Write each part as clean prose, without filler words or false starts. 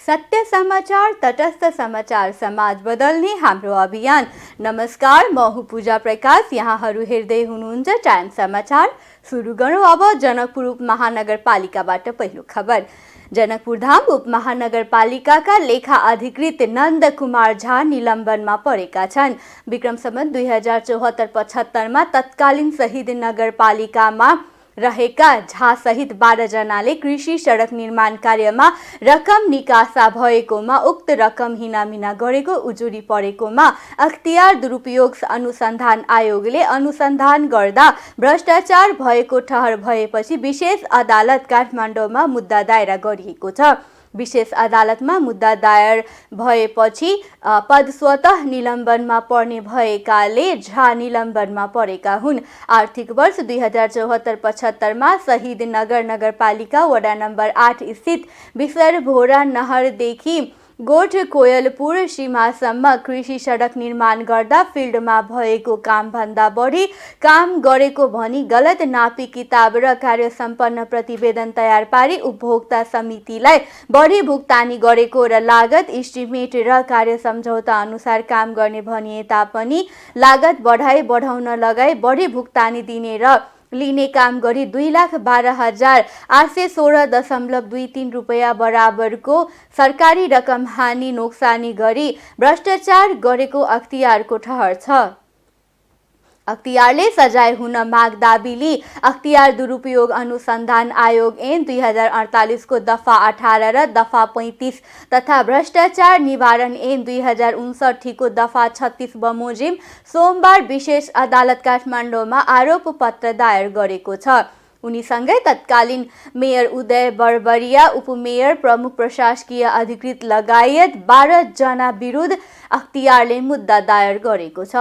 सत्य समाचार, तटस्थ समाचार, समाज बदल्ने हाम्रो अभियान। नमस्कार, म हुँ पूजा प्रकाश। यहाँहरू हेर्दै हुनुहुन्छ टाइम समाचार। सुरु गरौँ अब जनकपुर उपमहानगरपालिकाबाट पहिलो खबर। जनकपुर धाम उपमहानगरपालिकाका लेखा अधिकृत नन्द कुमार झा निलम्बनमा परेका छन्। विक्रम सम्वत 2074-75 मा तत्कालीन शहीद नगरपालिकामा रहेका झा सहित 12 जनाले कृषि सडक निर्माण कार्यमा रकम निकासा भएकोमा उक्त रकम हिनामिना गरेको उजुरी परेकोमा अख्तियार दुरुपयोग अनुसन्धान आयोगले अनुसन्धान गर्दा भ्रष्टाचार भएको ठहर भएपछि विशेष अदालत काठमाडौँमा मुद्दा दायर गरिएको छ। विशेष अदालतमा मुद्दा दायर भएपछि पद स्वतः निलम्बनमा पर्ने भएकाले झा निलम्बनमा परेका हुन्। आर्थिक वर्ष 2074-75 मा शहीद नगरपालिका वडा नम्बर 8 स्थित बिसरभोरा नहरदेखि गोठ कोयलपुर सीमासम्म कृषि सडक निर्माण गर्दा फिल्डमा भएको कामभन्दा बढी काम गरेको भनी गलत नापी किताब र कार्य सम्पन्न प्रतिवेदन तयार पारी उपभोक्ता समितिलाई बढी भुक्तानी गरेको र लागत इस्टिमेट र कार्य सम्झौता अनुसार काम गर्ने भनिए तापनि लागत बढाउन लगाई बढी भुक्तानी दिने र लिने काम गरी 2,12,816.23 रुपैयाँ बराबरको सरकारी रकम हानि नोक्सानी गरी भ्रष्टाचार गरेको अख्तियारको ठहर छ। अख्तियारले सजाय हुन माग्दा बिली अख्तियार दुरुपयोग अनुसन्धान आयोग ऐन 2048 को दफा 18 र दफा 35 तथा भ्रष्टाचार निवारण ऐन 2059 को दफा 36 बमोजिम सोमबार विशेष अदालत काठमाडौँमा आरोप पत्र दायर गरेको छ। उनीसँगै तत्कालीन मेयर उदय बर्बरिया, उपमेयर, प्रमुख प्रशासकीय अधिकृत लगायत 12 जना विरुद्ध अख्तियारले मुद्दा दायर गरेको छ।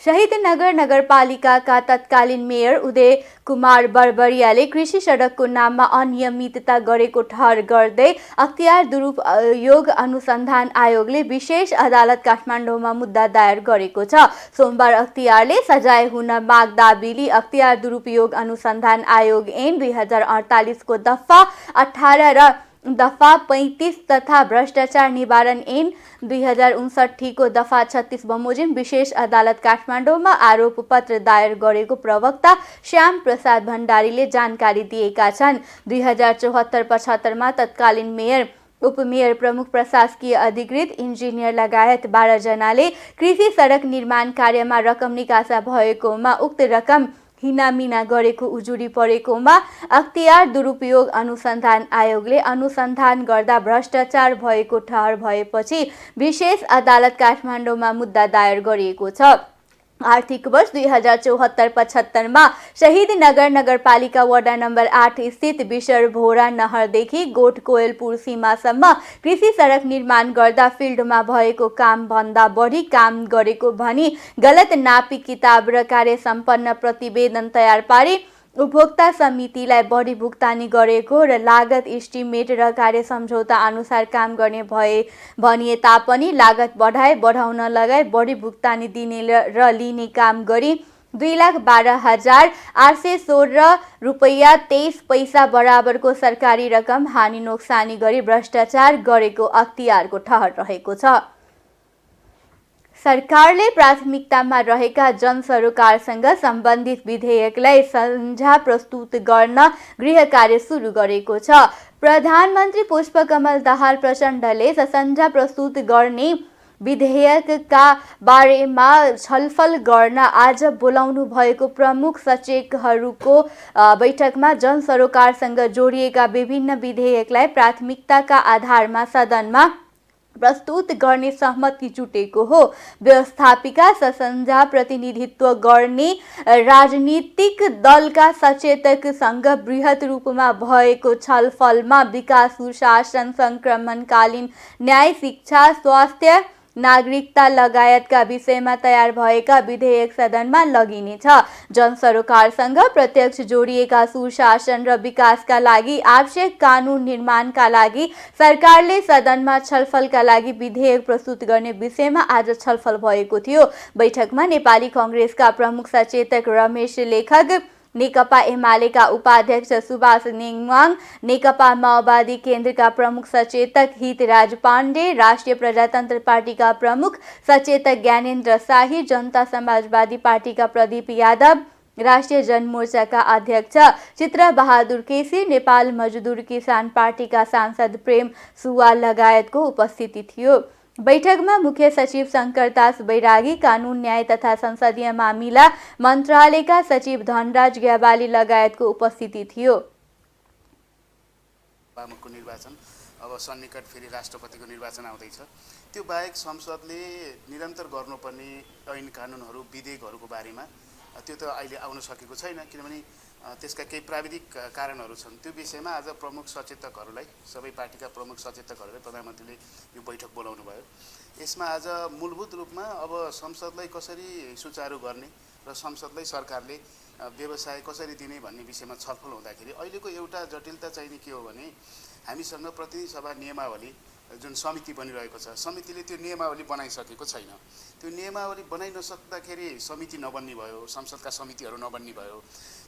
शहीद नगरपालिकाका तत्कालीन मेयर उदय कुमार बर्बरियाले कृषि सडकको नाममा अनियमितता गरेको ठहर गर्दै अख्तियार दुरुपयोग अनुसन्धान आयोगले विशेष अदालत काठमाडौँमा मुद्दा दायर गरेको छ। सोमबार अख्तियारले सजाय हुन माग्दा बिली अख्तियार दुरुपयोग अनुसन्धान आयोग ऐन 2048 को दफा 18 र दफा 35 तथा भ्रष्टाचार निवारण ऐन 2059 को दफा 36 बमोजिम विशेष अदालत काठमाडौँमा आरोप पत्र दायर गरेको प्रवक्ता श्याम प्रसाद भण्डारीले जानकारी दिएका छन्। 2074-75 मा तत्कालीन मेयर, उपमेयर, प्रमुख प्रशासकीय अधिकृत, इन्जिनियर लगायत 12 जनाले कृषि सडक निर्माण कार्यमा रकम निकासा भएकोमा उक्त रकम हिनामिना गरेको उजुरी परेकोमा अख्तियार दुरुपयोग अनुसन्धान आयोगले अनुसन्धान गर्दा भ्रष्टाचार भएको ठहर भएपछि विशेष अदालत काठमाडौँमा मुद्दा दायर गरिएको छ। आर्थिक वर्ष 2074-75 मा शहीद नगरपालिका वडा नम्बर 8 स्थित बिसरभोरा नहरदेखि गोठ कोयलपुर सीमासम्म कृषि सडक निर्माण गर्दा फिल्डमा भएको कामभन्दा बढी काम गरेको भनी गलत नापी किताब र कार्य सम्पन्न प्रतिवेदन तयार पारी उपभोक्ता समितिलाई बढी भुक्तानी गरेको र लागत इस्टिमेट र कार्य सम्झौता अनुसार काम गर्ने भनिए तापनि लागत बढाउन लगाई बढी भुक्तानी दिने र लिने काम गरी 2,12,816 रुपैयाँ 23 पैसा बराबरको सरकारी रकम हानि नोक्सानी गरी भ्रष्टाचार गरेको अख्तियारको ठहर रहेको छ। सरकारले प्राथमिकतामा रहेका जनसरोकारसँग सम्बन्धित विधेयकलाई सञ्झा प्रस्तुत गर्न गृह कार्य सुरु गरेको छ। प्रधानमन्त्री पुष्पकमल दाहाल प्रचण्डले सञ्झा प्रस्तुत गर्ने विधेयकका बारेमा छलफल गर्न आज बोलाउनु भएको प्रमुख सचेतकहरूको बैठकमा जनसरोकारसँग जोडिएका विभिन्न विधेयकलाई प्राथमिकताका आधारमा सदनमा प्रस्तुत गर्ने सहमति जुटेको हो। व्यवस्थापिका सञ्झा प्रतिनिधित्व गर्ने राजनीतिक दलका सचेतकसँग बृहत रूपमा भएको छलफलमा विकास, सुशासन, संक्रमणकालीन न्याय, शिक्षा, स्वास्थ्य, नागरिकता लगायतका विषयमा तयार भएका विधेयक सदनमा लगिनेछ। जनसरोकारसँग प्रत्यक्ष जोडिएका सुशासन र विकासका लागि आवश्यक कानून निर्माणका लागि सरकारले सदनमा छलफलका लागि विधेयक प्रस्तुत गर्ने विषयमा आज छलफल भएको थियो। बैठकमा नेपाली कांग्रेसका प्रमुख सचेतक रमेश लेखक, नेकपा एमालेका उपाध्यक्ष सुभाष नेङवाङ, नेकपा माओवादी केन्द्रका प्रमुख सचेतक हितराज पाण्डे, राष्ट्रिय प्रजातन्त्र पार्टीका प्रमुख सचेतक ज्ञानेन्द्र शाही, जनता समाजवादी पार्टीका प्रदीप यादव, राष्ट्रिय जनमोर्चाका अध्यक्ष चित्रबहादुर केसी, नेपाल मजदुर किसान पार्टीका सांसद प्रेम सुवाल लगायतको उपस्थिति थियो। बैठकमा मुख्य सचिव शङ्करदास बैरागी, कानुन न्याय तथा संसदीय मामिला मन्त्रालयका सचिव धनराज ग्यावाली लगायतको उपस्थिति थियो। मुखको निर्वाचन अब सन्निकट फेरि राष्ट्रपतिको निर्वाचन आउँदैछ। त्यो बाहेक संसदले निरन्तर गर्नुपर्ने ऐन कानुनहरू विधेयकहरूको बारेमा त्यो त अहिले आउन सकेको छैन, किनभने त्यसका केही प्राविधिक कारणहरू छन्। त्यो विषयमा आज प्रमुख सचेतकहरूलाई, सबै पार्टीका प्रमुख सचेतकहरूलाई प्रधानमन्त्रीले यो बैठक बोलाउनु भयो। यसमा आज मूलभूत रूपमा अब संसदलाई कसरी सुचारू गर्ने र संसदलाई सरकारले व्यवसाय कसरी दिने भन्ने विषयमा छलफल हुँदाखेरि अहिलेको एउटा जटिलता चाहिँ के हो भने हामीसँग प्रतिनिधि सभा नियमावली जुन समिति बनिरहेको छ, समितिले त्यो नियमावली बनाइसकेको छैन। त्यो नियमावली बनाइ नसक्दाखेरि समिति नबन्ने भयो, संसदका समितिहरू नबन्ने भयो।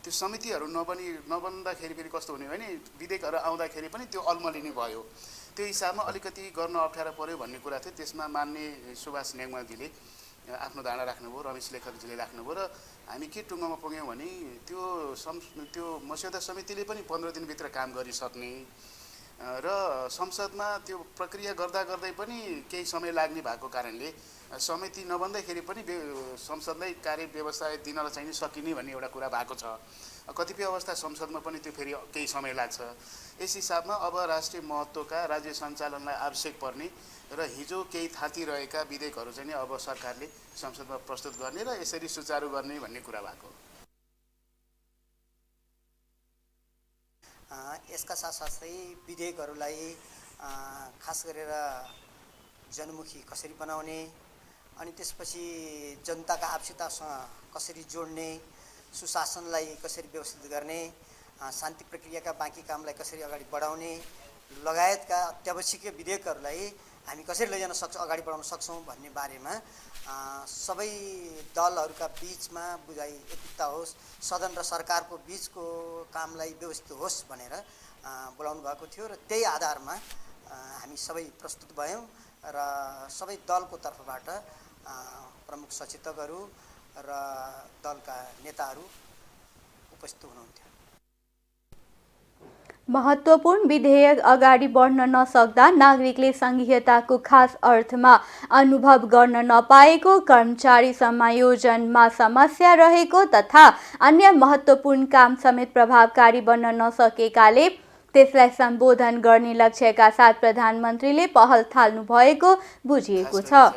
त्यो समितिहरू नबन्दाखेरि फेरि कस्तो हुने भने विधेयकहरू आउँदाखेरि पनि त्यो अल्मलिने भयो। त्यो हिसाबमा अलिकति गर्न अप्ठ्यारो पर्यो भन्ने कुरा थियो। त्यसमा मान्य सुभाष नेङवाङजीले आफ्नो धारणा राख्नुभयो, रमेश लेखकजीले राख्नुभयो र हामी के टुङ्गोमा पुग्यौँ भने त्यो मस्यौदा समितिले पनि 15 दिनभित्र काम गरिसक्ने र संसदमा त्यो प्रक्रिया गर्दा गर्दै पनि केही समय लाग्ने भएको कारणले समिति नबन्दाखेरि पनि संसदलाई कार्य व्यवसाय दिन चाहिँ सकिने भन्ने एउटा कुरा भएको छ। कतिपय अवस्था संसदमा पनि त्यो फेरि केही समय लाग्छ। यस हिसाबमा अब राष्ट्रिय महत्त्वका राज्य सञ्चालनलाई आवश्यक पर्ने र हिजो केही थाती रहेका विधेयकहरू चाहिँ अब सरकारले संसदमा प्रस्तुत गर्ने र यसरी सुचारू गर्ने भन्ने कुरा भएको। यसका साथसाथै विधेयकहरूलाई खास गरेर जनमुखी कसरी बनाउने, अनि त्यसपछि जनताका आवश्यकतासँग कसरी जोड्ने, सुशासनलाई कसरी व्यवस्थित गर्ने, शान्ति प्रक्रियाका बाँकी कामलाई कसरी अगाडि बढाउने लगायतका अत्यावश्यकीय विधेयकहरूलाई हामी कसरी लैजान सक्छौँ, अगाडि बढाउन सक्छौँ भन्ने बारेमा सबै दलहरूका बीचमा बुझाइ एकता होस्, सदन र सरकारको बीचको कामलाई व्यवस्थित होस् भनेर बोलाउनु भएको थियो र त्यही आधारमा हामी सबै प्रस्तुत भयौँ र सबै दलको तर्फबाट प्रमुख सचेतकहरू र दलका नेताहरू उपस्थित हुनुहुन्थ्यो। महत्त्वपूर्ण विधेयक अगाडि बढ्न नसक्दा नागरिकले संघीयताको खास अर्थमा अनुभव गर्न नपाएको, कर्मचारी समायोजनमा समस्या रहेको तथा अन्य महत्त्वपूर्ण काम समेत प्रभावकारी बन्न नसकेकाले त्यसलाई सम्बोधन गर्ने लक्ष्यका साथ प्रधानमन्त्रीले पहल थाल्नु भएको बुझिएको छ।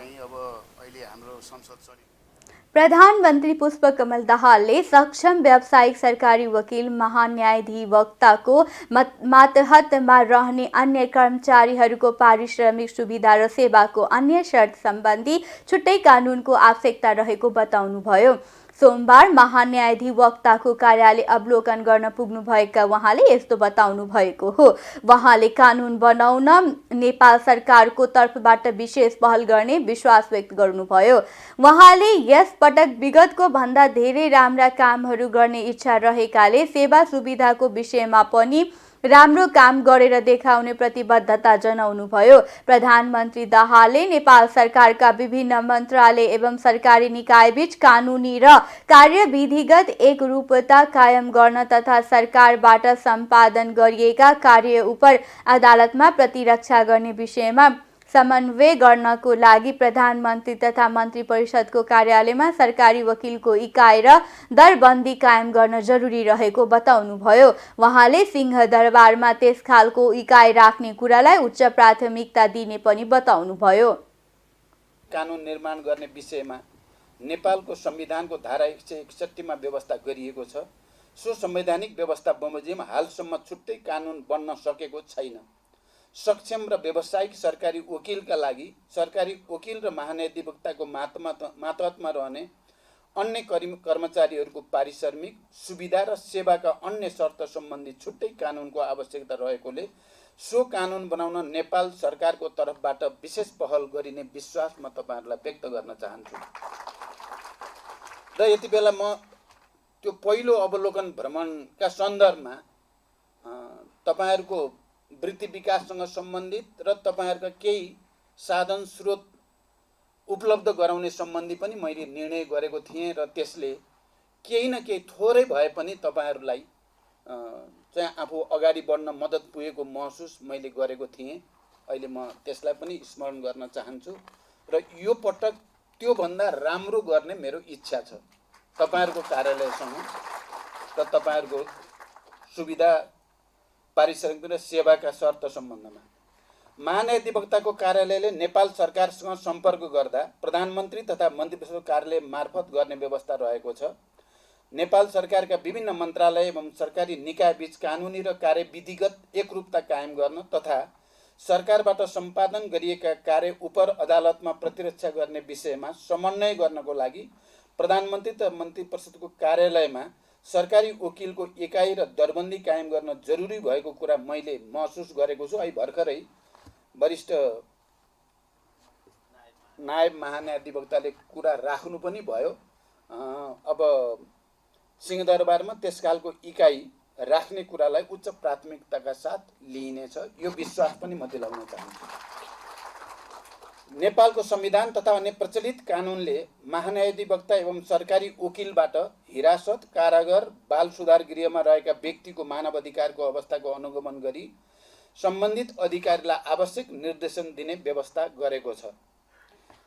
प्रधानमन्त्री पुष्पकमल दाहालले सक्षम व्यावसायिक सरकारी वकिल महान्यायाधिवक्ताको मातहतमा रहने अन्य कर्मचारीहरूको पारिश्रमिक सुविधा र सेवाको अन्य शर्त सम्बन्धी छुट्टै कानुनको आवश्यकता रहेको बताउनुभयो। सोमबार महान्यायाधिवक्ताको कार्यालय अवलोकन गर्न पुग्नुभएका उहाँले यस्तो बताउनु भएको हो। उहाँले कानुन बनाउन नेपाल सरकारको तर्फबाट विशेष पहल गर्ने विश्वास व्यक्त गर्नुभयो। उहाँले यस पटक विगतको भन्दा धेरै राम्रा कामहरू गर्ने इच्छा रहेकाले सेवा सुविधाको विषयमा पनि राम्रो काम गरेर देखाउने प्रतिबद्धता जनाउनुभयो। प्रधानमन्त्री दाहालले नेपाल सरकारका विभिन्न मन्त्रालय एवं सरकारी निकायबीच कानुनी र कार्यविधिगत एकरूपता कायम गर्न तथा सरकारबाट सम्पादन गरिएका कार्य उप अदालतमा प्रतिरक्षा गर्ने विषयमा समन्वय गर्नको लागि प्रधानमन्त्री तथा मन्त्री परिषदको कार्यालयमा सरकारी वकिलको इकाइ र दरबन्दी कायम गर्न जरुरी रहेको बताउनुभयो। उहाँले सिंहदरबारमा त्यस खालको इकाइ राख्ने कुरालाई उच्च प्राथमिकता दिने पनि बताउनुभयो। कानुन निर्माण गर्ने विषयमा नेपालको संविधानको धारा 161 मा व्यवस्था गरिएको छ। सो संवैधानिक व्यवस्था बमोजिम हालसम्म छुट्टै कानुन बन्न सकेको छैन। सक्षम र व्यावसायिक सरकारी वकिलका लागि सरकारी वकिल र महान्यायाधिवक्ताको मातहतमा रहने अन्य कर्मचारीहरूको पारिश्रमिक सुविधा र सेवाका अन्य शर्त सम्बन्धी छुट्टै कानुनको आवश्यकता रहेकोले सो कानुन बनाउन नेपाल सरकारको तर्फबाट विशेष पहल गरिने विश्वास म तपाईहरुलाई व्यक्त गर्न चाहन्छु। र यति बेला म त्यो पहिलो अवलोकन भ्रमणका सन्दर्भमा तपाईहरुको वृत्ति विकाससँग सम्बन्धित र तपाईहरुका केही साधन स्रोत उपलब्ध गराउने सम्बन्धी पनि मैले निर्णय गरेको थिएँ र त्यसले केही न केही थोरै भए पनि तपाईहरुलाई चाहिँ आफू अगाडि बढ्न मद्दत पुगेको महसुस मैले गरेको थिएँ। अहिले म त्यसलाई पनि स्मरण गर्न चाहन्छु र यो पटक त्यो भन्दा राम्रो गर्ने मेरो इच्छा छ तपाईहरुको कार्यालयसँग र तपाईहरुको सुविधा पारिश्रमिक र सेवाका शर्त सम्बन्धमा। महाधिवक्ताको कार्यालयले नेपाल सरकारसँग सम्पर्क गर्दा प्रधानमन्त्री तथा मन्त्रीपरिषदको कार्यालय मार्फत गर्ने व्यवस्था रहेको छ। नेपाल सरकारका विभिन्न मन्त्रालय एवं सरकारी निकाय बीच कानुनी र कार्यविधिगत एकरूपता कायम गर्न तथा सरकारबाट सम्पादन गरिएका कार्य उपर अदालतमा प्रतिरक्षा गर्ने विषयमा समन्वय गर्नको लागि प्रधानमन्त्री तथा मन्त्रीपरिषदको कार्यालयमा सरकारी वकिलको एकाइ र दरबन्दी कायम गर्न जरुरी भएको कुरा मैले महसुस गरेको छु। अहिले भर्खरै वरिष्ठ नायब महाधिवक्ताले कुरा राख्नु पनि भयो। अब सिंहदरबारमा त्यसकालको इकाइ राख्ने कुरालाई उच्च प्राथमिकताका साथ लिइनेछ, यो विश्वास पनि म दिलाउन चाहन्छु। नेपालको संविधान तथा अन्य प्रचलित कानुनले महान्यायाधिवक्ता एवं सरकारी वकिलबाट हिरासत, कारागार, बाल सुधार गृहमा रहेका व्यक्तिको मानव अधिकारको अवस्थाको अनुगमन गरी सम्बन्धित अधिकारीलाई आवश्यक निर्देशन दिने व्यवस्था गरेको छ।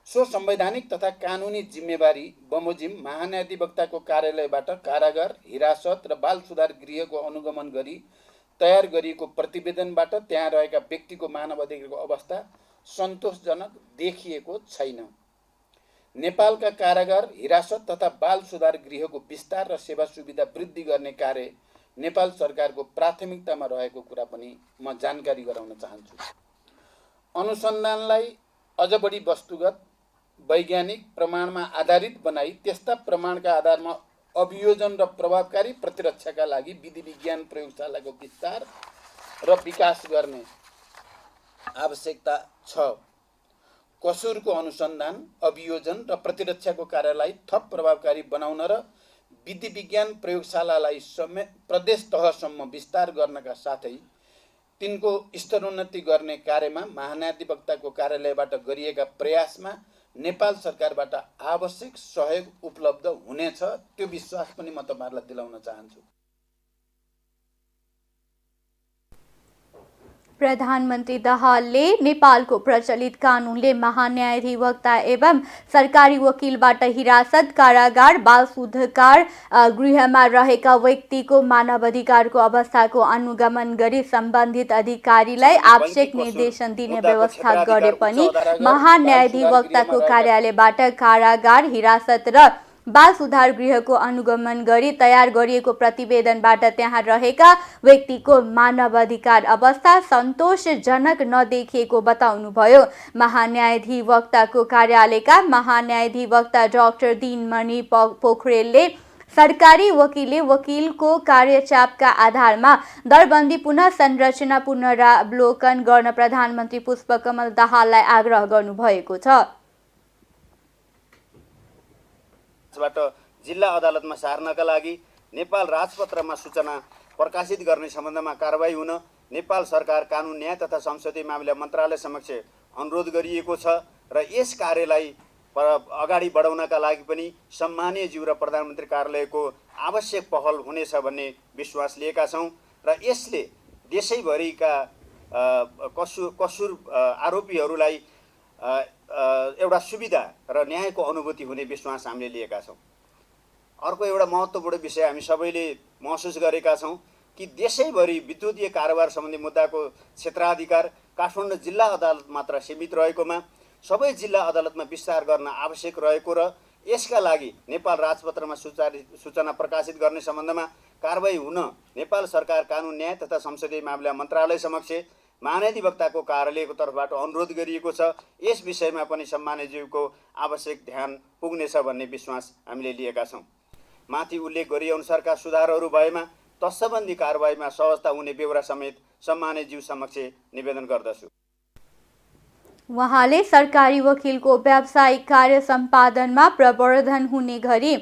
सो संवैधानिक तथा कानुनी जिम्मेवारी बमोजिम महान्यायाधिवक्ताको कार्यालयबाट कारागार, हिरासत र बाल सुधार गृहको अनुगमन गरी तयार गरिएको प्रतिवेदनबाट त्यहाँ रहेका व्यक्तिको मानव अधिकारको अवस्था सन्तोषजनक देखिएको छैन। नेपालका कारागार, हिरासत तथा बाल सुधार गृहको विस्तार र सेवा सुविधा वृद्धि गर्ने कार्य नेपाल सरकारको प्राथमिकतामा रहेको कुरा पनि म जानकारी गराउन चाहन्छु। अनुसन्धानलाई अझ बढी वस्तुगत, वैज्ञानिक प्रमाणमा आधारित बनाई त्यस्ता प्रमाणका आधारमा अभियोजन र प्रभावकारी प्रतिरक्षाका लागि विधि विज्ञान प्रयोगशालाको विस्तार र विकास गर्ने आवश्यकता छ। कसुरको अनुसन्धान, अभियोजन र प्रतिरक्षाको कार्यलाई थप प्रभावकारी बनाउन र विधि विज्ञान प्रयोगशालालाई प्रदेश तहसम्म विस्तार गर्नका साथै तिनको स्तरोन्नति गर्ने कार्यमा महान्यायाधिवक्ताको कार्यालयबाट गरिएका प्रयासमा नेपाल सरकारबाट आवश्यक सहयोग उपलब्ध हुनेछ, त्यो विश्वास पनि म तपाईहरुलाई दिलाउन चाहन्छु। प्रधानमन्त्री दाहालले नेपालको प्रचलित कानुनले महान्यायाधिवक्ता एवं सरकारी वकिलबाट हिरासत, कारागार, बाल सुधार गृहमा रहेका व्यक्तिको मानवाधिकारको अवस्थाको अनुगमन गरी सम्बन्धित अधिकारीलाई आवश्यक निर्देशन दिने व्यवस्था गरे पनि महान्यायाधिवक्ताको कार्यालयबाट कारागार, हिरासत र बाल सुधार गृहको अनुगमन गरी तयार गरिएको प्रतिवेदनबाट त्यहाँ रहेका व्यक्तिको मानवाधिकार अवस्था सन्तोषजनक नदेखिएको बताउनुभयो। महान्यायाधिवक्ताको कार्यालयका महान्यायाधिवक्ता डाक्टर दिनमणि पोखरेलले सरकारी वकिलले वकिलको कार्यचापका आधारमा दरबन्दी पुनः संरचना पुनरावलोकन गर्न प्रधानमन्त्री पुष्पकमल दाहाललाई आग्रह गर्नुभएको छ। बाट जिल्ला अदालतमा सार्नका लागि नेपाल राजपत्रमा सूचना प्रकाशित गर्ने सम्बन्धमा कारबाही हुन नेपाल सरकार कानुन, न्याय तथा संसदीय मामिला मन्त्रालय समक्ष अनुरोध गरिएको छ र यस कार्यलाई अगाडि बढाउनका लागि पनि सम्मानीय ज्यू र प्रधानमन्त्री कार्यालयको आवश्यक पहल हुनेछ भन्ने विश्वास लिएका छौँ र यसले देशैभरिका कसुर आरोपीहरूलाई एउटा सुविधा र न्यायको अनुभूति हुने विश्वास हामीले लिएका छौँ। अर्को एउटा महत्त्वपूर्ण विषय हामी सबैले महसुस गरेका छौँ कि देशैभरि विद्युतीय कारोबार सम्बन्धी मुद्दाको क्षेत्राधिकार काठमाडौँ जिल्ला अदालत मात्र सीमित रहेकोमा सबै जिल्ला अदालतमा विस्तार गर्न आवश्यक रहेको र यसका लागि नेपाल राजपत्रमा सूचना प्रकाशित गर्ने सम्बन्धमा कारबाही हुन नेपाल सरकार कानुन, न्याय तथा संसदीय मामिला मन्त्रालय समक्ष महान्यायाधिवक्ताको कार्यालयको तर्फबाट अनुरोध गरिएको छ। यस विषयमा पनि सम्मानीय ज्यूको आवश्यक ध्यान पुग्नेछ भन्ने विश्वास हामीले लिएका छौँ। माथि उल्लेख गरिएअनुसारका सुधारहरू भएमा तत्सम्बन्धी कारबाहीमा सहजता हुने बेहोरा समेत सम्मानीय ज्यू समक्ष निवेदन गर्दछु। उहाँले सरकारी वकिलको व्यावसायिक कार्य सम्पादनमा प्रवर्धन हुने गरी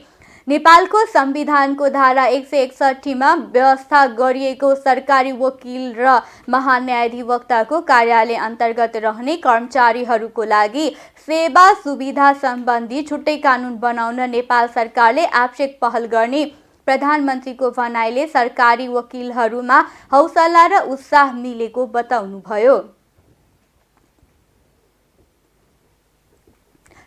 नेपालको संविधानको धारा 161 मा व्यवस्था गरिएको सरकारी वकिल र महान्यायाधिवक्ताको कार्यालय अन्तर्गत रहने कर्मचारीहरूको लागि सेवा सुविधा सम्बन्धी छुट्टै कानुन बनाउन नेपाल सरकारले आवश्यक पहल गर्ने प्रधानमन्त्रीको भनाइले सरकारी वकिलहरूमा हौसला र उत्साह मिलेको बताउनुभयो।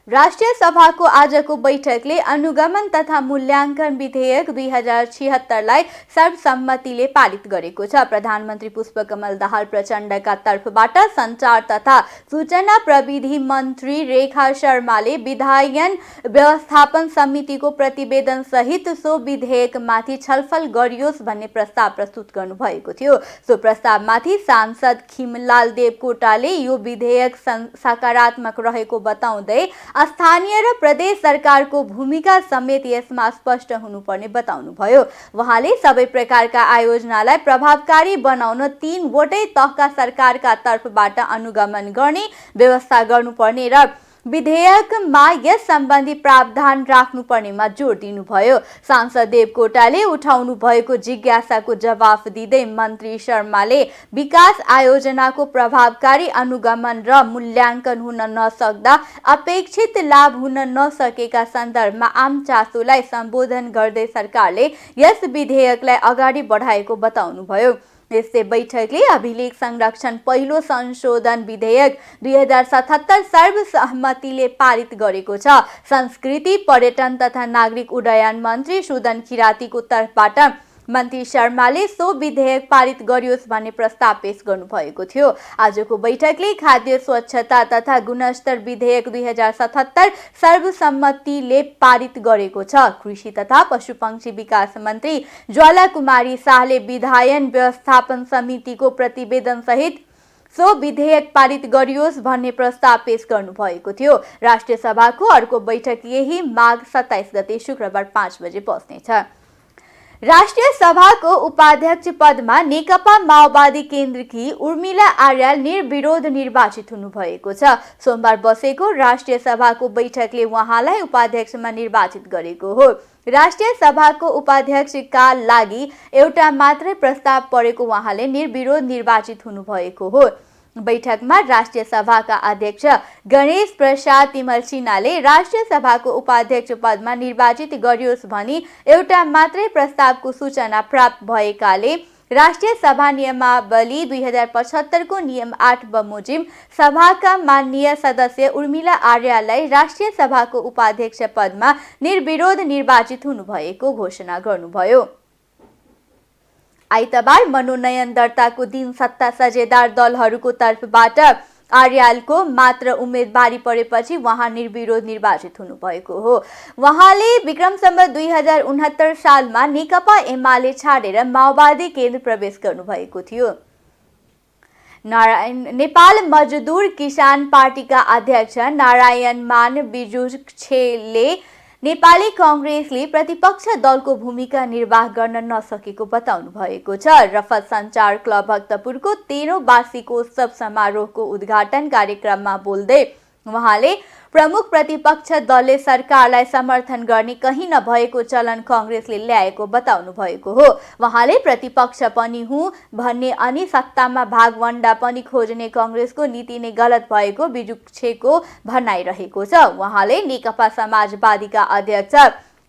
राष्ट्रिय सभाको आजको बैठकले अनुगमन तथा मूल्याङ्कन विधेयक 2076 लाई सर्वसम्मतिले पारित गरेको छ। प्रधानमन्त्री पुष्पकमल दाहाल प्रचण्डका तर्फबाट सञ्चार तथा सूचना प्रविधि मन्त्री रेखा शर्माले विधायन व्यवस्थापन समितिको प्रतिवेदन सहित सो विधेयकमाथि छलफल गरियोस् भन्ने प्रस्ताव प्रस्तुत गर्नुभएको थियो। सो प्रस्तावमाथि सांसद खिमलाल देवकोटाले यो विधेयक सकारात्मक रहेको बताउँदै स्थानीय र प्रदेश सरकारको भूमिका समेत यसमा स्पष्ट हुनुपर्ने बताउनुभयो। वहाँले सबै प्रकारका आयोजनालाई प्रभावकारी बनाउन 3 वटै तहका सरकारका तर्फबाट अनुगमन गर्ने व्यवस्था गर्नुपर्ने र विधेयकमा यस सम्बन्धी प्रावधान राख्नुपर्नेमा जोड दिनुभयो। सांसद देवकोटाले उठाउनु भएको जिज्ञासाको जवाफ दिँदै मन्त्री शर्माले विकास आयोजनाको प्रभावकारी अनुगमन र मूल्याङ्कन हुन नसक्दा अपेक्षित लाभ हुन नसकेका सन्दर्भमा आम चासोलाई सम्बोधन गर्दै सरकारले यस विधेयकलाई अगाडि बढाएको बताउनुभयो। यस्तै बैठकले अभिलेख संरक्षण पहिलो संशोधन विधेयक 2077 सर्वसम्मतिले पारित गरेको छ। संस्कृति पर्यटन तथा नागरिक उड्डयन मन्त्री सुदन किरातीको तर्फबाट मन्त्री शर्माले सो विधेयक पारित गरियोस् भन्ने प्रस्ताव पेश गर्नुभएको थियो। आजको बैठकले खाद्य स्वच्छता तथा गुणस्तर विधेयक 2077 सर्वसम्मतिले पारित गरेको छ। कृषि तथा पशुपक्षी विकास मन्त्री ज्वाला कुमारी शाहले विधायन व्यवस्थापन समितिको प्रतिवेदन सहित सो विधेयक पारित गरियोस् भन्ने प्रस्ताव पेश गर्नुभएको थियो। राष्ट्रिय सभाको अर्को बैठक यही माघ 27 गते शुक्रबार 5 बजे बस्नेछ। राष्ट्रिय सभाको उपाध्यक्ष पदमा नेकपा माओवादी केन्द्रकी उर्मिला आर्याल निर्विरोध निर्वाचित हुनुभएको छ। सोमबार बसेको राष्ट्रिय सभाको बैठकले उहाँलाई उपाध्यक्षमा निर्वाचित गरेको हो। राष्ट्रिय सभाको उपाध्यक्षका लागि एउटा मात्रै प्रस्ताव परेको उहाँले निर्विरोध निर्वाचित हुनुभएको हो। बैठकमा राष्ट्रिय सभाका अध्यक्ष गणेश प्रसाद तिमल सिन्हाले राष्ट्रिय सभाको उपाध्यक्ष पदमा निर्वाचित गरियोस् भनी एउटा मात्रै प्रस्तावको सूचना प्राप्त भएकाले राष्ट्रिय सभा नियमावली 2075 को नियम 8 बमोजिम सभाका माननीय सदस्य उर्मिला आर्याललाई राष्ट्रिय सभाको उपाध्यक्ष पदमा निर्विरोध निर्वाचित हुनुभएको घोषणा गर्नुभयो। आइतबार मनोनयन दर्ताको दिन सत्ता साझेदार दलहरूको तर्फबाट आर्यालको मात्र उम्मेदवारी परेपछि उहाँ निर्विरोध निर्वाचित हुनुभएको हो। उहाँले विक्रम सम्वत 2069 सालमा नेकपा एमाले छाडेर माओवादी केन्द्र प्रवेश गर्नुभएको थियो। नेपाल मजदुर किसान पार्टीका अध्यक्ष नारायण मान बिजुछेले नेपाली कांग्रेसले प्रतिपक्ष दलको भूमिका निर्वाह गर्न नसकेको बताउनु भएको छ। रफत सञ्चार क्लब भक्तपुरको 13औं वार्षिकोत्सव समारोहको उद्घाटन कार्यक्रममा बोल्दै उहाँले प्रमुख प्रतिपक्ष दलले सरकारलाई समर्थन गर्ने कहीँ नभएको चलन कांग्रेसले ल्याएको बताउनु भएको हो। उहाँले प्रतिपक्ष पनि हुँ भन्ने अनि सत्तामा भागवण्डा पनि खोज्ने कांग्रेसको नीति नै गलत भएको बिजुछेको भनाइरहेको छ। उहाँले नेकपा समाजवादीका अध्यक्ष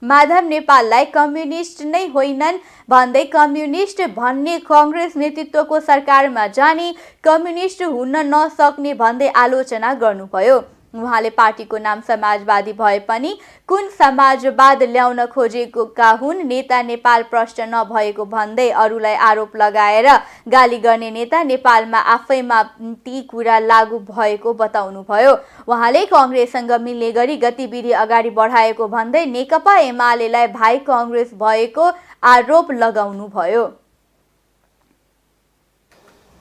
माधव नेपाललाई कम्युनिस्ट नै होइनन् भन्दै कम्युनिस्ट भन्ने कांग्रेस नेतृत्वको सरकारमा जाने कम्युनिस्ट हुन नसक्ने भन्दै आलोचना गर्नुभयो। उहाँले पार्टीको नाम समाजवादी भए पनि कुन समाजवाद ल्याउन खोजेका हुन्, नेता नेपाल प्रष्ट नभएको भन्दै अरूलाई आरोप लगाएर गाली गर्ने नेता नेपालमा आफैमा ती कुरा लागू भएको बताउनुभयो। उहाँले कांग्रेससँग मिल्ने गरी गतिविधि अगाडि बढाएको भन्दै नेकपा एमालेलाई भाइ कांग्रेस भएको आरोप लगाउनुभयो।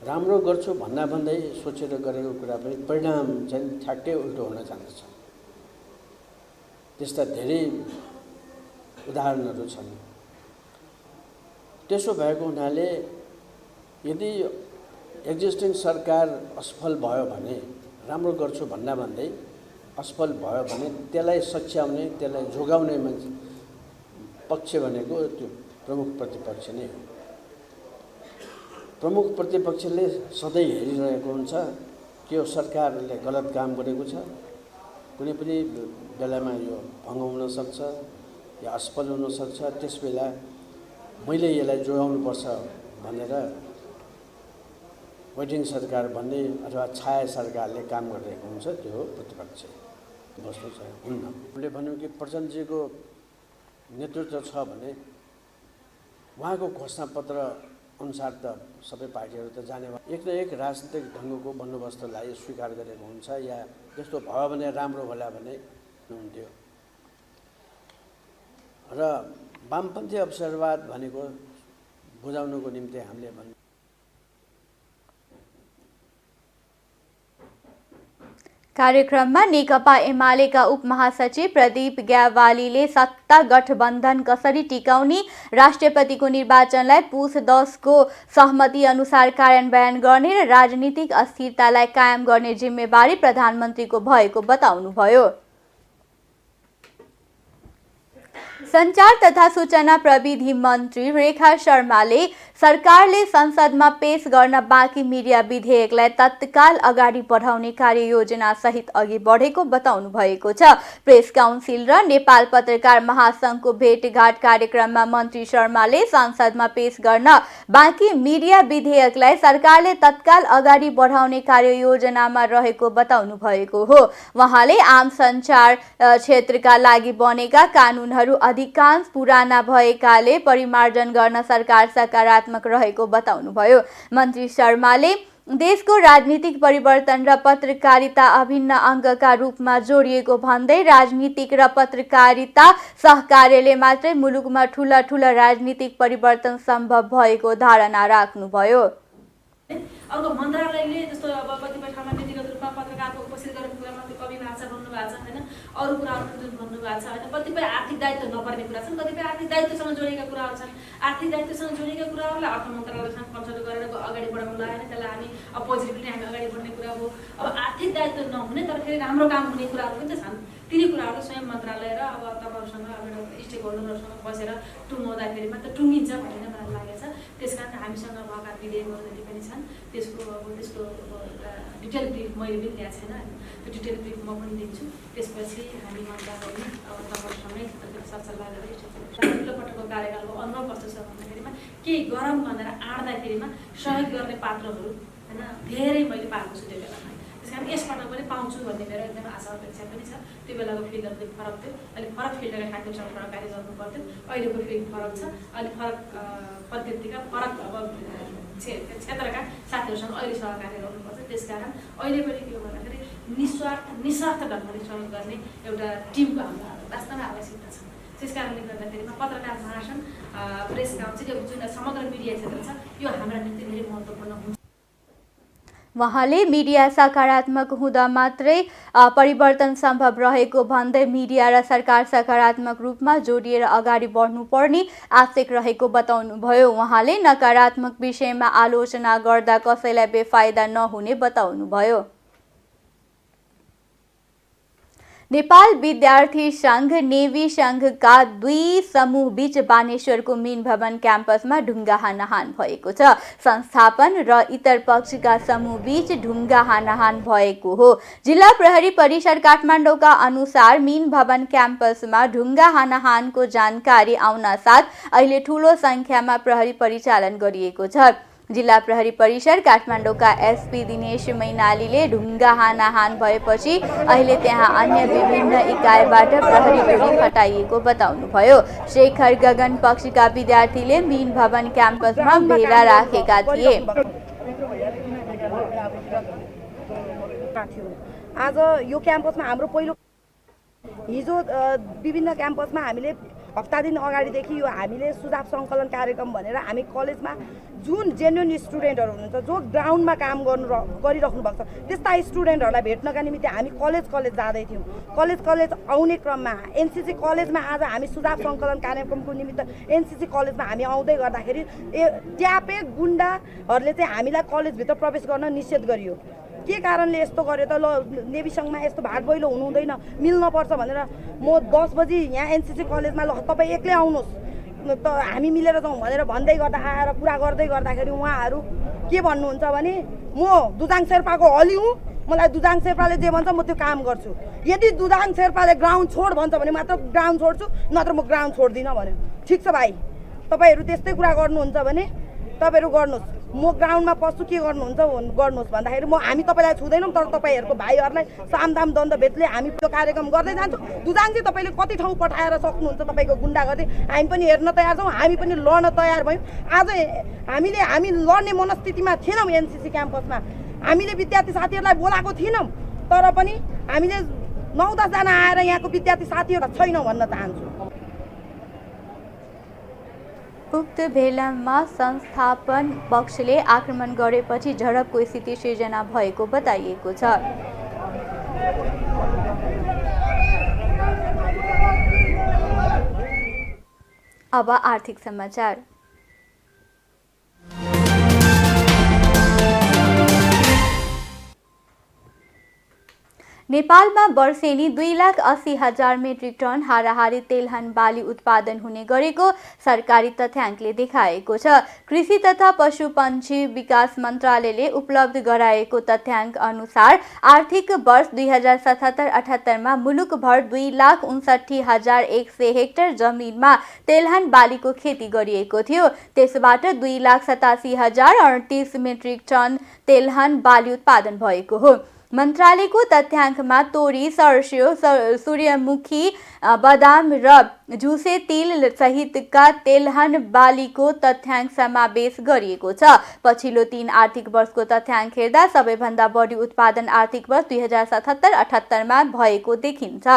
राम्रो गर्छु भन्दा भन्दै सोचेर गरेको कुरा पनि परिणाम चाहिँ ठ्याक्कै उल्टो हुन जान्छ। त्यस्ता धेरै उदाहरणहरू छन्। त्यसो भएको हुनाले यदि एक्जिस्टिङ सरकार असफल भयो भने, राम्रो गर्छु भन्दा भन्दै असफल भयो भने त्यसलाई सच्याउने, त्यसलाई जोगाउने पक्ष भनेको त्यो प्रमुख प्रतिपक्ष नै हो। प्रमुख प्रतिपक्षले सधैँ हेरिरहेको हुन्छ कि यो सरकारले गलत काम गरेको छ, कुनै पनि बेलामा यो भङ्ग हुन सक्छ या असफल हुन सक्छ, त्यसबेला मैले यसलाई जोगाउनुपर्छ भनेर वेटिङ सरकार भन्ने अथवा छाया सरकारले काम गरिरहेको हुन्छ, त्यो हो प्रतिपक्ष वस्तु चाहिँ हुन्न। हामीले भन्यौँ कि प्रचण्डजीको नेतृत्व छ भने उहाँको घोषणापत्र अनुसार त सबै पार्टीहरू त जाने एक न एक राजनीतिक ढङ्गको बन्दोबस्तलाई स्वीकार गरेको हुन्छ, या त्यस्तो भयो भने राम्रो होला भने हुन्थ्यो। र वामपन्थी अवसरवाद भनेको बुझाउनको निम्ति हामीले भन्नु कार्यक्रममा नेकपा एमालेका उपमहासचिव प्रदीप ग्यावालीले सत्ता गठबन्धन कसरी टिकाउने, राष्ट्रपतिको निर्वाचनलाई पुस 10 को सहमति अनुसार कार्यान्वयन गर्ने र राजनीतिक अस्थिरतालाई कायम गर्ने जिम्मेवारी प्रधानमन्त्रीको भएको बताउनुभयो। सञ्चार तथा सूचना प्रविधि मन्त्री रेखा शर्माले सरकारले संसदमा पेश गर्न बाँकी मिडिया विधेयकलाई तत्काल अगाडि बढाउने कार्ययोजना सहित अघि बढेको बताउनु भएको छ। प्रेस काउन्सिल र नेपाल पत्रकार महासंघको भेटघाट कार्यक्रममा मन्त्री शर्माले संसदमा पेश गर्न बाँकी मिडिया विधेयकलाई सरकारले तत्काल अगाडि बढाउने कार्ययोजनामा रहेको बताउनु भएको हो। उहाँले आम सञ्चार क्षेत्रका लागि बनेका कानुनहरू अधिकांश पुराना भएकाले परिमार्जन गर्न सरकार सकारात्मक रहेको बताउनुभयो। मन्त्री शर्माले देशको राजनीतिक परिवर्तन र पत्रकारिता अभिन्न अङ्गका रूपमा जोडिएको भन्दै राजनीतिक र पत्रकारिता सहकार्यले मात्रै मुलुकमा ठूला ठूला राजनीतिक परिवर्तन सम्भव भएको धारणा राख्नुभयो। अर्को मन्त्रालयले जस्तो अब कतिपय ठाउँमा नीतिगत रूपमा पत्रकारको उपस्थित गर्ने कुरामा त्यो कवि भाषा भन्नु भएको छ हैन, अरू कुराहरू जुन भन्नु भएको छ हैन, कतिपय आर्थिक दायित्व नपर्ने कुरा छन्, कतिपय आर्थिक दायित्वसँग जोडिएका कुराहरू छन्। आर्थिक दायित्वसँग जोडिएका कुराहरूलाई अर्थ मन्त्रालयसँग कन्सल्ट गरेर अगाडि बढाउनु लाग्यो हैन, त्यसलाई हामी अब पोजिटिभली हामी अगाडि बढ्ने कुरा हो। अब आर्थिक दायित्व नहुने तर फेरि राम्रो काम हुने कुराहरू पनि त छन्, तिनी कुराहरू स्वयं मन्त्रालय र अब तपाईँहरूसँग अब स्टेक होल्डरहरूसँग बसेर टुङ्गाउँदाखेरि मात्र टुङ्गिन्छ भन्ने नै मलाई लागेको छ। त्यसकारण हामीसँग भएका विधेयकहरू जति पनि छन् त्यसको एउटा डिटेल ब्रिफ मैले पनि ल्याएको छैन, त्यो डिटेल ब्रिफ म पनि दिन्छु। त्यसपछि हामी मन्त्रालयले अब तपाईँहरूसँगै सरसल्लाह गरेर पहिलो पटकको कार्यकालको अनुभव कस्तो छ भन्दाखेरिमा केही गरम भनेर आँट्दाखेरिमा सहयोग गर्ने पात्रहरू होइन धेरै मैले पाएको छु त्यो बेलामा। त्यस कारण यसपटक पनि पाउँछु भन्ने मेरो एकदमै आशा अपेक्षा पनि छ। त्यो बेलाको फिल्डहरू चाहिँ फरक थियो, अलिक फरक फिल्डका ठाकुरसँग सहकारी गर्नु पर्थ्यो, अहिलेको फिल्ड फरक छ, अलिक फरक पद्धतिका फरक अब क्षेत्रका साथीहरूसँग अहिले सहकारी गर्नुपर्छ। त्यसकारण अहिले पनि के हो भन्दाखेरि निस्वार्थ ढङ्गले सहयोग गर्ने एउटा टिमको हाम्रो वास्तवमा आवश्यकता छ। त्यस कारणले गर्दाखेरिमा पत्रकार महासंघ, प्रेस काउन्सिल जुन समग्र मिडिया क्षेत्र छ यो हाम्रा निम्ति धेरै महत्त्वपूर्ण हुन्छ। उहाँले मिडिया सकारात्मक हुँदा मात्रै परिवर्तन सम्भव रहेको भन्दै मिडिया र सरकार सकारात्मक रूपमा जोडिएर अगाडि बढ्नुपर्ने आवश्यक रहेको बताउनुभयो। उहाँले नकारात्मक विषयमा आलोचना गर्दा कसैलाई बेफाइदा नहुने बताउनुभयो। नेपाल विद्यार्थी संघ नेवी संघका 2 समूह बीच बानेश्वरको मीन भवन क्याम्पसमा ढुङ्गा हानाहान भएको छ। संस्थापन र इतर पक्षका समूह बीच ढुङ्गा हानाहान भएको हो। जिल्ला प्रहरी परिसर काठमाडौँका अनुसार मीन भवन क्याम्पसमा ढुङ्गा हानाहानको जानकारी आउन साथ अहिले ठूलो संख्यामा प्रहरी परिचालन गरिएको छ। जिल्ला प्रहरी परिसर काठमाडौँका एसपी दिनेश मैनालीले ढुङ्गा हानाहान भएपछि अहिले त्यहाँ अन्य विभिन्न इकाइबाट प्रहरी टोली हटाइएको बताउनुभयो। शेखर गगन पक्षका विद्यार्थीले मीन भवन क्याम्पसमा भेला राखेका थिए। आज यो क्याम्पसमा हाम्रो पहिलो हिजो विभिन्न क्याम्पसमा हामीले हप्ता दिन अगाडिदेखि यो हामीले सुझाव सङ्कलन कार्यक्रम भनेर हामी कलेजमा जुन जेन्युन स्टुडेन्टहरू हुनुहुन्छ जो ग्राउन्डमा काम गरिराख्नु भएको छ त्यस्ता स्टुडेन्टहरूलाई भेट्नका निमित्त हामी कलेज जाँदै थियौँ। कलेज आउने क्रममा एनसीसी कलेजमा आज हामी सुझाव सङ्कलन कार्यक्रमको निमित्त एनसीसी कलेजमा हामी आउँदै गर्दाखेरि ट्यापे गुन्डाहरूले चाहिँ हामीलाई कलेजभित्र प्रवेश गर्न निषेध गरियो। के कारणले यस्तो गर्यो त, ल नेभी सङ्घमा यस्तो भाट पहिलो हुनु हुँदैन, मिल्नुपर्छ भनेर म 10 बजी यहाँ एनसीसी कलेजमा ल तपाईँ एक्लै आउनुहोस् त हामी मिलेर जाउँ भनेर भन्दै गर्दा आएर पुरा गर्दै गर्दाखेरि उहाँहरू के भन्नुहुन्छ भने म दुदाङ शेर्पाको हली हुँ, मलाई दुदाङ शेर्पाले जे भन्छ म त्यो काम गर्छु, यदि दुदाङ शेर्पाले ग्राउन्ड छोड भन्छ भने मात्र ग्राउन्ड छोड्छु, नत्र म ग्राउन्ड छोड्दिनँ भन्यो। ठिक छ भाइ, तपाईँहरू त्यस्तै कुरा गर्नुहुन्छ भने तपाईँहरू गर्नुहोस्, म ग्राउन्डमा पस्छु, के गर्नुहुन्छ गर्नुहोस् भन्दाखेरि हामी तपाईँलाई छुँदैनौँ, तर तपाईँहरूको भाइहरूलाई सामदाम द्वन्द भेदले हामी त्यो कार्यक्रम गर्दै जान्छौँ। दुदाङ चाहिँ तपाईँले कति ठाउँ पठाएर सक्नुहुन्छ तपाईँको गुन्डा गर्दै, हामी पनि हेर्न तयार छौँ, हामी पनि लड्न तयार भयौँ। आज हामी लड्ने मनस्थितिमा थिएनौँ एनसीसी क्याम्पसमा, हामीले विद्यार्थी साथीहरूलाई बोलाएको थिएनौँ, तर पनि हामीले 9-10 जना आएर यहाँको विद्यार्थी साथीहरू छैनौँ भन्न चाहन्छु। उक्त भेलामा संस्थापन पक्षले आक्रमण गरेपछि झडपको स्थिति सिर्जना भएको बताइएको छ। अब आर्थिक समाचार। नेपालमा वर्षेनी 2,80,000 मेट्रिक टन हाराहारी तेलहन बाली उत्पादन हुने गरेको सरकारी तथ्याङ्कले देखाएको छ। कृषि तथा पशुपन्छी विकास मन्त्रालयले उपलब्ध गराएको तथ्याङ्क अनुसार आर्थिक वर्ष 2077-78 मा मुलुकभर 2,59,100 हेक्टर जमिनमा तेलहन बालीको खेती गरिएको थियो। त्यसबाट 2,87,038 मेट्रिक टन तेलहन बाली उत्पादन भएको हो। मन्त्रालयको तथ्याङ्कमा तोरी, सर्स्यो, सूर्यमुखी, बदाम र झुसे तिल सहितका तेलहन बालीको तथ्याङ्क समावेश गरिएको छ। पछिल्लो 3 आर्थिक वर्षको तथ्याङ्क हेर्दा सबैभन्दा बढी उत्पादन आर्थिक वर्ष 2077-78 मा भएको देखिन्छ।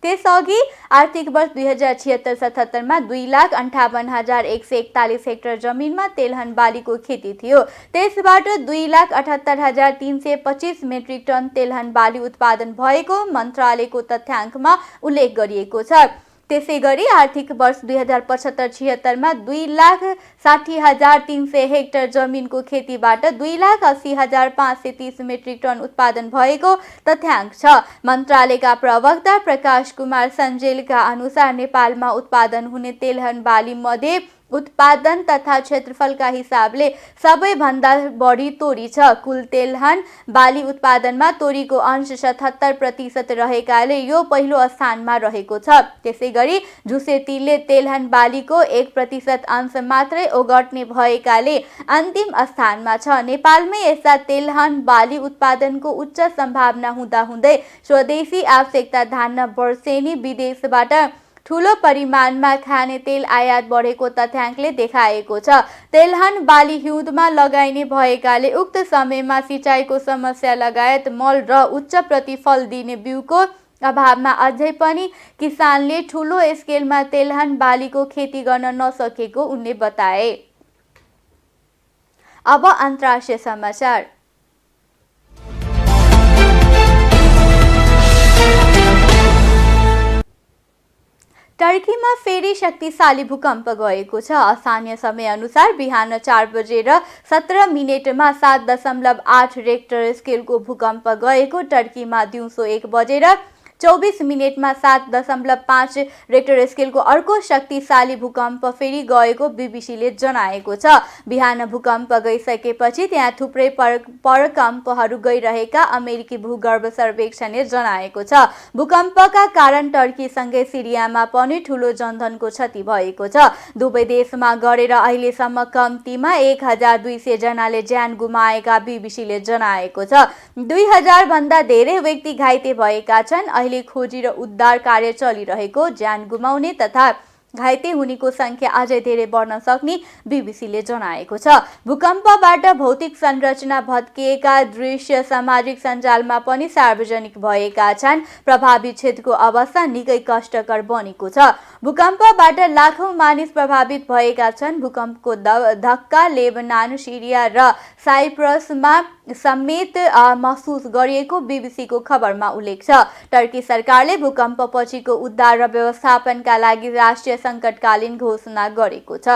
त्यसअघि आर्थिक वर्ष 2076-77 मा 2,58,141 हेक्टर जमिनमा तेलहन बालीको खेती थियो। त्यसबाट 2,78,325 मेट्रिक टन तेलहन बाली उत्पादन भएको मन्त्रालयको तथ्याङ्कमा उल्लेख गरिएको छ। त्यसैगरी आर्थिक वर्ष 2075-76 मा 2,60,300 हेक्टर जमिनको खेतीबाट 2,80,530 मेट्रिक टन उत्पादन भएको तथ्याङ्क छ। मन्त्रालयका प्रवक्ता प्रकाश कुमार सञ्जेलका अनुसार नेपालमा उत्पादन हुने तेलहन बाली मध्ये उत्पादन तथा क्षेत्रफलका हिसाबले सबैभन्दा बढी तोरी छ। कुल तेलहन बाली उत्पादनमा तोरीको अंश 77% रहेकाले यो पहिलो स्थानमा रहेको छ। त्यसैगरी झुसे तिलले तेलहन बालीको 1% अंश मात्रै ओगट्ने भएकाले अन्तिम स्थानमा छ। नेपालमै यस्ता तेलहन बाली उत्पादनको उच्च सम्भावना हुँदाहुँदै स्वदेशी आवश्यकता धान्न वर्षेनी विदेशबाट ठूलो परिमाणमा खाने तेल आयात बढेको तथ्याङ्कले देखाएको छ। तेलहन बाली हिउँदमा लगाइने भएकाले उक्त समयमा सिँचाइको समस्या लगायत मल र उच्च प्रतिफल दिने बिउको अभावमा अझै पनि किसानले ठूलो स्केलमा तेलहन बालीको खेती गर्न नसकेको उनले बताए। अब अन्तर्राष्ट्रिय समाचार। टर्कीमा फेरि शक्तिशाली भूकम्प गएको छ। स्थानीय समयअनुसार बिहान 4:17 मा 7.8 रेक्टर स्केलको भूकम्प गएको। टर्कीमा दिउँसो 1:24 मा 7.5 रेक्टर स्केलको अर्को शक्तिशाली भूकम्प फेरि गएको बीबीसीले जनाएको छ। बिहान भूकम्प गइसकेपछि त्यहाँ थुप्रै परकम्पहरू गइरहेका अमेरिकी भूगर्भ सर्वेक्षणले जनाएको छ। भूकम्पका कारण टर्कीसँगै सिरियामा पनि ठूलो जनधनको क्षति भएको छ। दुवै देशमा गरेर अहिलेसम्म कम्तीमा 1,200 जनाले ज्यान गुमाएका बीबीसीले जनाएको छ। 2,000 भन्दा धेरै व्यक्ति घाइते भएका छन्। अहिले खोजी र उद्धार कार्य चलिरहेको, ज्यान गुमाउने तथा घाइते हुनेको संख्या अझै धेरै बढ्न सक्ने बीबीसीले जनाएको छ। भूकम्पबाट भौतिक संरचना भत्किएका दृश्य सामाजिक सञ्जालमा पनि सार्वजनिक भएका छन्। प्रभावित क्षेत्रको अवस्था निकै कष्टकर बनेको छ। भूकम्पबाट लाखौं मानिस प्रभावित भएका छन्। भूकम्पको धक्का लेबनान, सिरिया र साइप्रसमा समेत महसुस गरिएको बीबीसीको खबरमा उल्लेख छ। टर्की सरकारले भूकम्पपछिको उद्धार र व्यवस्थापनका लागि राष्ट्रिय संकटकालीन घोषणा गरेको छ।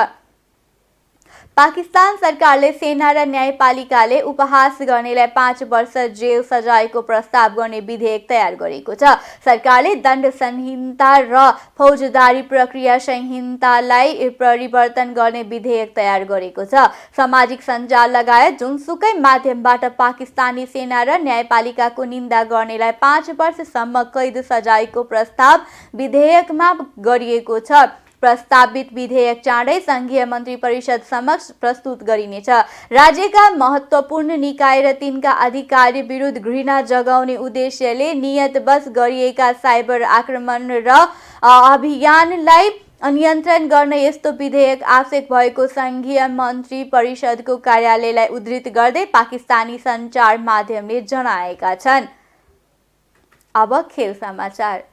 पाकिस्तान सरकारले सेना र न्यायपालिकाले उपहास गर्नेलाई 5 वर्ष जेल सजायको प्रस्ताव गर्ने विधेयक तयार गरेको छ। सरकारले दण्ड संहिता र फौजदारी प्रक्रिया संहितालाई परिवर्तन गर्ने विधेयक तयार गरेको छ। सामाजिक सञ्जाल लगायत जुनसुकै माध्यमबाट पाकिस्तानी सेना र न्यायपालिकाको निन्दा गर्नेलाई 5 वर्षसम्म कैद सजायको प्रस्ताव विधेयकमा गरिएको छ। प्रस्तावित विधेयक चाँडै संघीय मन्त्री परिषद समक्ष प्रस्तुत गरिनेछ। राज्यका महत्त्वपूर्ण निकाय र तिनका अधिकारी विरुद्ध घृणा जगाउने उद्देश्यले नियतबस गरिएका साइबर आक्रमण र अभियानलाई नियन्त्रण गर्न यस्तो विधेयक आवश्यक भएको संघीय मन्त्री परिषदको कार्यालयलाई उद्धृत गर्दै पाकिस्तानी सञ्चार माध्यमले जनाएका छन्। अब खेल समाचार।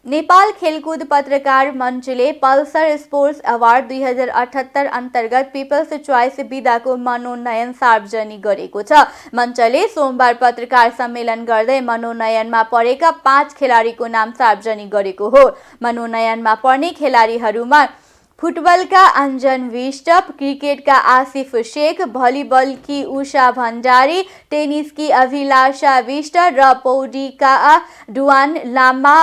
नेपाल खेलकुद पत्रकार मञ्चले पल्सर स्पोर्ट्स अवार्ड 2078 अन्तर्गत पिपल्स चोइस विधाको मनोनयन सार्वजनिक गरेको छ। मञ्चले सोमबार पत्रकार सम्मेलन गर्दै मनोनयनमा परेका 5 खेलाडीको नाम सार्वजनिक गरेको हो। मनोनयनमा पर्ने खेलाडीहरूमा फुटबलका अञ्जन विष्ट, क्रिकेटका आसिफ शेख, भलिबलकी उषा भण्डारी, टेनिसकी अभिलाषा विष्ट र पौडीका डुवान लामा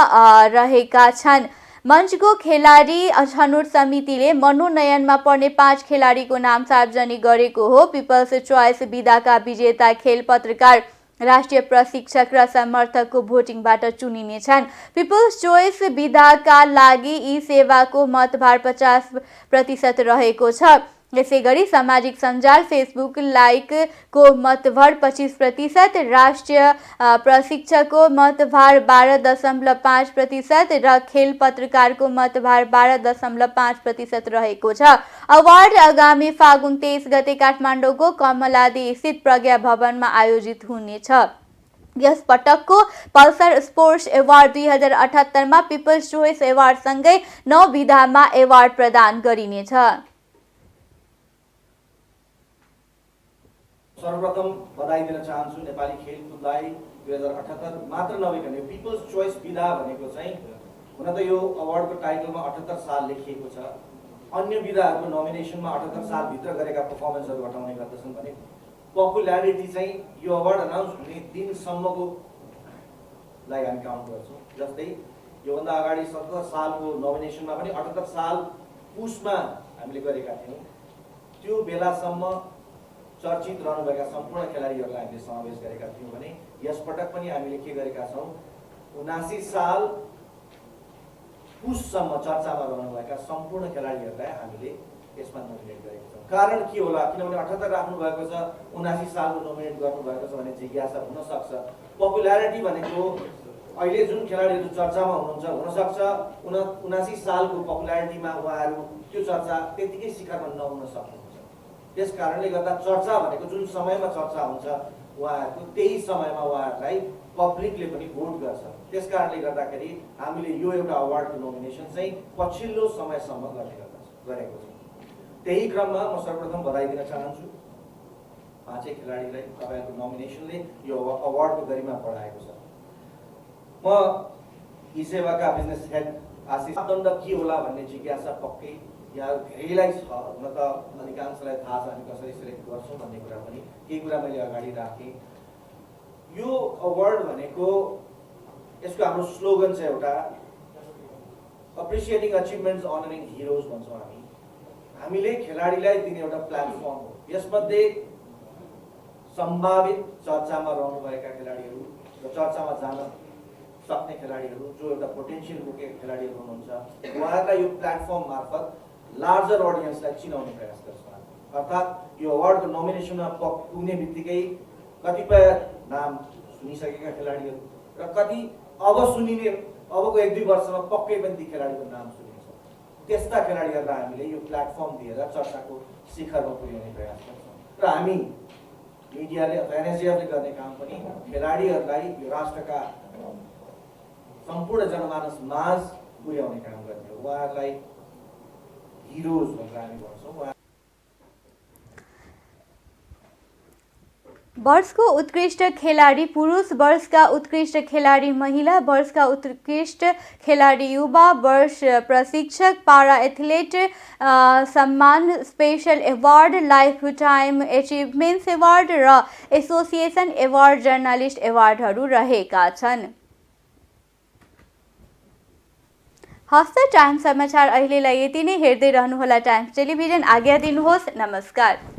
रहेका छन्। मञ्चको खेलाडी छनौट समितिले मनोनयनमा पर्ने 5 खेलाडीको नाम सार्वजनिक गरेको हो। पिपल्स चोइस विधाका विजेता खेल पत्रकार, राष्ट्रिय प्रशिक्षक र समर्थकको भोटिङबाट चुनिनेछन्। पिपल्स चोइस विधाका लागि यी सेवाको मतभार 50% रहेको छ। यसैगरी सामाजिक सञ्जाल फेसबुक लाइकको मतभार 25%, राष्ट्रिय प्रशिक्षकको मतभार 12.5% र खेल पत्रकारको मतभार 12.5% रहेको छ। अवार्ड आगामी फागुन 23 गते काठमाडौँको कमलादी स्थित प्रज्ञा भवनमा आयोजित हुनेछ। यस पटकको पल्सर स्पोर्ट्स अवार्ड 2078 मा पिपल्स चोइस अवार्डसँगै 9 विधामा अवार्ड प्रदान गरिनेछ। सर्वप्रथम बधाई दिन चाहन्छु नेपाली खेलकुदलाई 2078 मात्र नभइकन यो पिपल्स चोइस विधा भनेको चाहिँ हुन त यो अवार्डको टाइटलमा 78 साल लेखिएको छ। अन्य विधाहरूको नोमिनेसनमा 78 सालभित्र गरेका पर्फर्मेन्सहरू हटाउने गर्दछन् भने पपुल्यारिटी चाहिँ यो अवार्ड अनाउन्स हुने दिनसम्मको लागि हामी काउन्ट गर्छौँ। जस्तै योभन्दा अगाडि 77 सालको नोमिनेसनमा पनि 78 साल पुसमा हामीले गरेका थियौँ। त्यो बेलासम्म चर्चित रहनुभएका सम्पूर्ण खेलाडीहरूलाई हामीले समावेश गरेका थियौँ भने यसपटक पनि हामीले के गरेका छौँ, 79 साल पुससम्म चर्चामा रहनुभएका सम्पूर्ण खेलाडीहरूलाई हामीले यसमा नोमिनेट गरेका छौँ। कारण के होला, किनभने 78 राख्नु भएको छ, 79 सालको नोमिनेट गर्नुभएको छ भने जिज्ञासा हुनसक्छ। पपुल्यारिटी भनेको अहिले जुन खेलाडीहरू चर्चामा हुनुहुन्छ, हुनसक्छ 79 सालको पपुल्यारिटीमा उहाँहरू त्यो चर्चा त्यतिकै शिखरमा नहुन सक्नुहुन्छ। त्यस कारणले गर्दा चर्चा भनेको जुन समयमा चर्चा हुन्छ उहाँहरूको त्यही समयमा उहाँहरूलाई पब्लिकले पनि भोट गर्छ। त्यस कारणले गर्दाखेरि हामीले यो एउटा अवार्डको नोमिनेसन चाहिँ पछिल्लो समयसम्म गरेको छौँ। त्यही क्रममा म सर्वप्रथम बधाई दिन चाहन्छु 5 खेलाडीलाई। तपाईँहरूको नोमिनेसनले यो अवार्डको गरिमा बढाएको छ। म यी सेवाका बिजनेस हेड आशिष मापदण्ड के होला भन्ने जिज्ञासा पक्कै यहाँ धेरैलाई छ। हुन त अधिकांशलाई थाहा छ हामी कसरी सिलेक्ट गर्छौँ भन्ने कुरा पनि, केही कुरा मैले अगाडि राखेँ। यो अवार्ड भनेको यसको हाम्रो स्लोगन चाहिँ एउटा अप्रिसिएटिङ अचिभमेन्ट्स अनरिङ हिरोज भन्छौँ हामी। हामीले खेलाडीलाई दिने एउटा प्लेटफर्म हो। यसमध्ये सम्भावित चर्चामा रहनुभएका खेलाडीहरू र चर्चामा जान सक्ने खेलाडीहरू, जो एउटा पोटेन्सियल बोकेका खेलाडीहरू हुनुहुन्छ, उहाँहरूलाई यो प्लेटफर्म मार्फत लार्जर अडियन्सलाई चिनाउने प्रयास गर्छौँ। अर्थात् यो अवार्डको नोमिनेसनमा पुग्ने बित्तिकै कतिपय नाम सुनिसकेका खेलाडीहरू र कति अब सुनिने, अबको 1-2 वर्षमा पक्कै पनि ती खेलाडीको नाम सुनिन्छ। त्यस्ता खेलाडीहरूलाई हामीले यो प्लेटफर्म दिएर चर्चाको शिखरमा पुर्याउने प्रयास गर्छौँ। र हामी मिडियाले अथवा एनएसडिएफले गर्ने काम पनि खेलाडीहरूलाई यो राष्ट्रका सम्पूर्ण जनमानस माझ पुर्याउने काम गर्ने हो। उहाँहरूलाई हिरोज भनेर हामी भन्छौँ। वर्षको उत्कृष्ट खेलाडी पुरुष, वर्षका उत्कृष्ट खेलाडी महिला, वर्षका उत्कृष्ट खेलाडी युवा, वर्ष प्रशिक्षक, पारा एथलेट सम्मान, special award, lifetime achievements award र एसोसिएसन एवार्ड, जर्नलिस्ट एवार्डहरू रहेका छन्। हस्त टाइम्स समाचार अहिलेलाई यति नै। हेर्दै रहनुहोला टाइम्स टेलिभिजन। आज्ञा दिनुहोस्। नमस्कार।